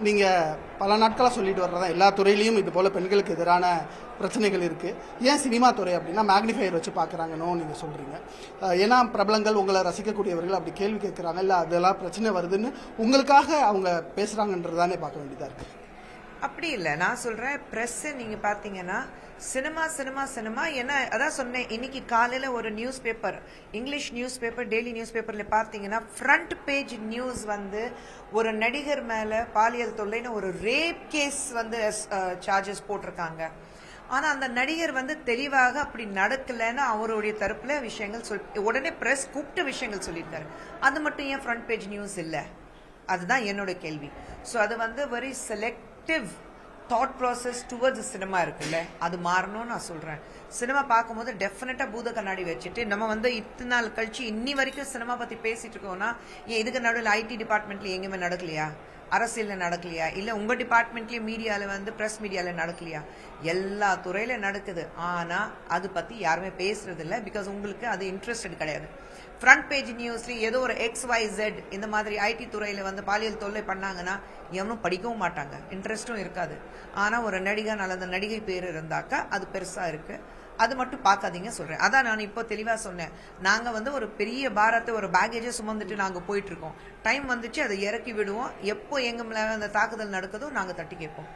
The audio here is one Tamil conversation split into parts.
நீங்கள் பல நாட்களாக சொல்லிட்டு வர்றதா எல்லா துறையிலையும் இது போல் பெண்களுக்கு எதிரான பிரச்சனைகள் இருக்குது. ஏன் சினிமா துறை அப்படின்னா மேக்னிஃபையர் வச்சு பார்க்குறாங்கன்னு நீங்கள் சொல்கிறீங்க. ஏன்னா பிரபலங்கள் உங்களை ரசிக்கக்கூடியவர்கள் அப்படி கேள்வி கேட்குறாங்க, இல்லை அதெல்லாம் பிரச்சனை வருதுன்னு உங்களுக்காக அவங்க பேசுகிறாங்கன்றது தானே பார்க்க வேண்டியதாக இருக்குது. அப்படி இல்லை, நான் சொல்கிறேன் ப்ரெஸ்ஸு நீங்கள் பார்த்தீங்கன்னா சினிமா சினிமா சினிமா என்ன அதான் சொன்னேன். இன்னைக்கு காலையில் ஒரு news paper, English news paper, daily news பேப்பரில் பார்த்தீங்கன்னா ஃப்ரண்ட் பேஜ் நியூஸ் வந்து ஒரு நடிகர் மேலே பாலியல் தொல்லைன்னு ஒரு ரேப் கேஸ் வந்து சார்ஜஸ் போட்டிருக்காங்க. ஆனால் அந்த நடிகர் வந்து தெளிவாக அப்படி நடக்கலைன்னு அவருடைய தரப்பில் விஷயங்கள் உடனே ப்ரெஸ் கூப்பிட்ட விஷயங்கள் சொல்லியிருக்காரு. அது மட்டும் ஏன் ஃப்ரண்ட் பேஜ் நியூஸ் இல்லை? அதுதான் என்னோட கேள்வி. ஸோ அது வந்து very selective thought process towards cinema இருக்குல்ல, அது மாறணும்னு நான் சொல்கிறேன். சினிமா பார்க்கும்போது டெஃபினட்டாக பூத கண்ணாடி வச்சுட்டு நம்ம வந்து இத்தனை நாள் கழிச்சு இன்னி வரைக்கும் சினிமா பற்றி பேசிட்டு இருக்கோம்னா, ஏன் இதுக்கு நடுவில் ஐடி டிபார்ட்மெண்ட்ல எங்கேயுமே நடக்கலையா? அரசியலில் நடக்கலையா? இல்லை உங்கள் டிபார்ட்மெண்ட்லேயும் மீடியாவில் வந்து ப்ரெஸ் மீடியாவில் நடக்கலையா? எல்லா துறையில் நடக்குது. ஆனால் அது பற்றி யாருமே பேசுறது இல்லை. பிகாஸ் உங்களுக்கு அது இன்ட்ரெஸ்டட் கிடையாது. ஃப்ரண்ட் பேஜ் நியூஸ்லேயும் ஏதோ ஒரு XYZ இந்த மாதிரி ஐடி துறையில் வந்து பாலியல் தொல்லை பண்ணாங்கன்னா எவனும் படிக்கவும் மாட்டாங்க, இன்ட்ரெஸ்ட்டும் இருக்காது. ஆனால் ஒரு நடிகன் அல்லது நடிகை பேர் இருந்தாக்கா அது பெருசாக இருக்குது. அது மட்டும் பார்க்காதீங்க சொல்கிறேன். அதான் நான் இப்போ தெளிவாக சொன்னேன். நாங்கள் வந்து ஒரு பெரிய பாரத்தை ஒரு பேகேஜை சுமந்துட்டு நாங்கள் போயிட்டுருக்கோம். டைம் வந்துச்சு அதை இறக்கி விடுவோம். எப்போ எங்கள் மேலே அந்த தாக்குதல் நடக்குதோ நாங்கள் தட்டி கேட்போம்.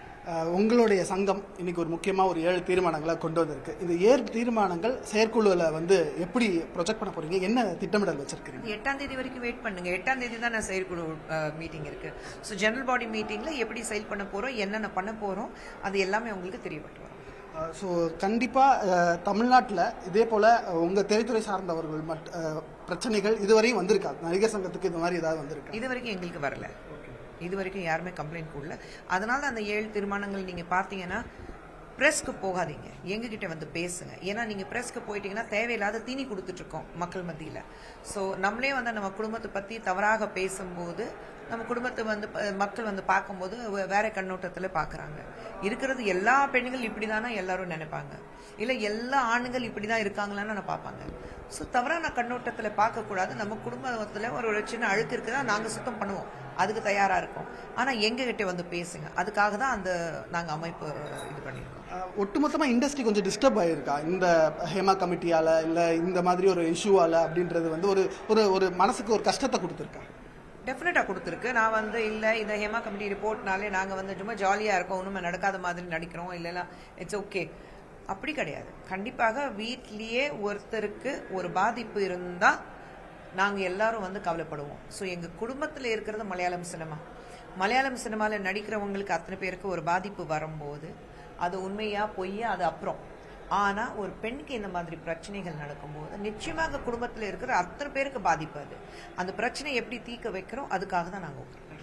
உங்களுடைய சங்கம் இன்னைக்கு ஒரு முக்கியமாக ஒரு 7 தீர்மானங்களை கொண்டு வந்திருக்கு. இந்த 7 தீர்மானங்கள் செயற்குழுவில் வந்து எப்படி ப்ரொஜெக்ட் பண்ண போறீங்க? என்ன திட்டமிடல் வச்சிருக்கீங்க? 8ஆம் தேதி வரைக்கும் வெயிட் பண்ணுங்க. 8ஆம் தேதி தான் நான் செயற்குழு மீட்டிங் இருக்கு. ஸோ ஜெனரல் பாடி மீட்டிங்ல எப்படி செயல் பண்ண போறோம், என்னென்ன பண்ண போறோம், அது எல்லாமே உங்களுக்கு தெரியப்பட்டு வரும். ஸோ கண்டிப்பாக தமிழ்நாட்டில் இதே போல் உங்கள் திரைத்துறை சார்ந்தவர்கள் பிரச்சனைகள் இதுவரையும் வந்திருக்காது. நடிகர் சங்கத்துக்கு இது மாதிரி ஏதாவது வந்திருக்கு? இது வரைக்கும் எங்களுக்கு வரல. இது வரைக்கும் யாருமே கம்ப்ளைண்ட் போடல. அதனால அந்த 7 தீர்மானங்கள் நீங்கள் பார்த்தீங்கன்னா ப்ரெஸ்க்கு போகாதீங்க, எங்ககிட்ட வந்து பேசுங்க. ஏன்னா நீங்கள் ப்ரெஸ்க்கு போயிட்டீங்கன்னா தேவையில்லாத தீனி கொடுத்துட்ருக்கோம் மக்கள் மத்தியில். ஸோ நம்மளே வந்து நம்ம குடும்பத்தை பற்றி தவறாக பேசும்போது நம்ம குடும்பத்தை வந்து மக்கள் வந்து பார்க்கும்போது வேற கண்ணோட்டத்தில் பார்க்குறாங்க. இருக்கிறது எல்லா பெண்கள் இப்படி தானே எல்லாரும் நினைப்பாங்க, இல்லை எல்லா ஆண்கள் இப்படி தான் இருக்காங்களான்னு நான் பார்ப்பாங்க. ஸோ தவறான கண்ணோட்டத்தில் பார்க்கக்கூடாது. நம்ம குடும்பத்தில் ஒரு சின்ன அழுக்கு இருக்குதான், நாங்கள் சுத்தம் பண்ணுவோம், அதுக்கு தயாராக இருக்கோம். ஆனால் எங்ககிட்ட வந்து பேசுங்க. அதுக்காக தான் அந்த நாங்கள் அமைப்பு இது பண்ணியிருக்கோம். ஒட்டுமொத்தமாக இண்டஸ்ட்ரி கொஞ்சம் டிஸ்டர்ப் ஆகிருக்கா இந்த ஹேமா கமிட்டியால், இல்லை இந்த மாதிரி ஒரு இஷ்யூவால் அப்படின்றது வந்து ஒரு ஒரு ஒரு மனசுக்கு ஒரு கஷ்டத்தை கொடுத்துருக்கா? டெஃபினட்டாக கொடுத்துருக்கு. நான் வந்து இல்லை இந்த ஹேமா கமிட்டி ரிப்போர்ட்னாலே நாங்கள் வந்து சும்மா ஜாலியாக இருக்கோம், ஒன்றுமே நடக்காத மாதிரி நடிக்கிறோம், இல்லைன்னா இட்ஸ் ஓகே, அப்படி கிடையாது. கண்டிப்பாக வீட்லேயே ஒருத்தருக்கு ஒரு பாதிப்பு இருந்தால் நாங்கள் எல்லாரும் வந்து கவலைப்படுவோம். ஸோ எங்கள் குடும்பத்தில் இருக்கிறது மலையாளம் சினிமாவில் நடிக்கிறவங்களுக்கு அத்தனை பேருக்கு ஒரு பாதிப்பு வரும்போது அது உண்மையா பொய்யா அது அப்புறம். ஆனால் ஒரு பெண்ணுக்கு இந்த மாதிரி பிரச்சனைகள் நடக்கும்போது நிச்சயமாக குடும்பத்தில் இருக்கிற அத்தனை பேருக்கு பாதிப்பு. அது அந்த பிரச்சனை எப்படி தீர்க்க வைக்கிறோம், அதுக்காக தான் நாங்கள்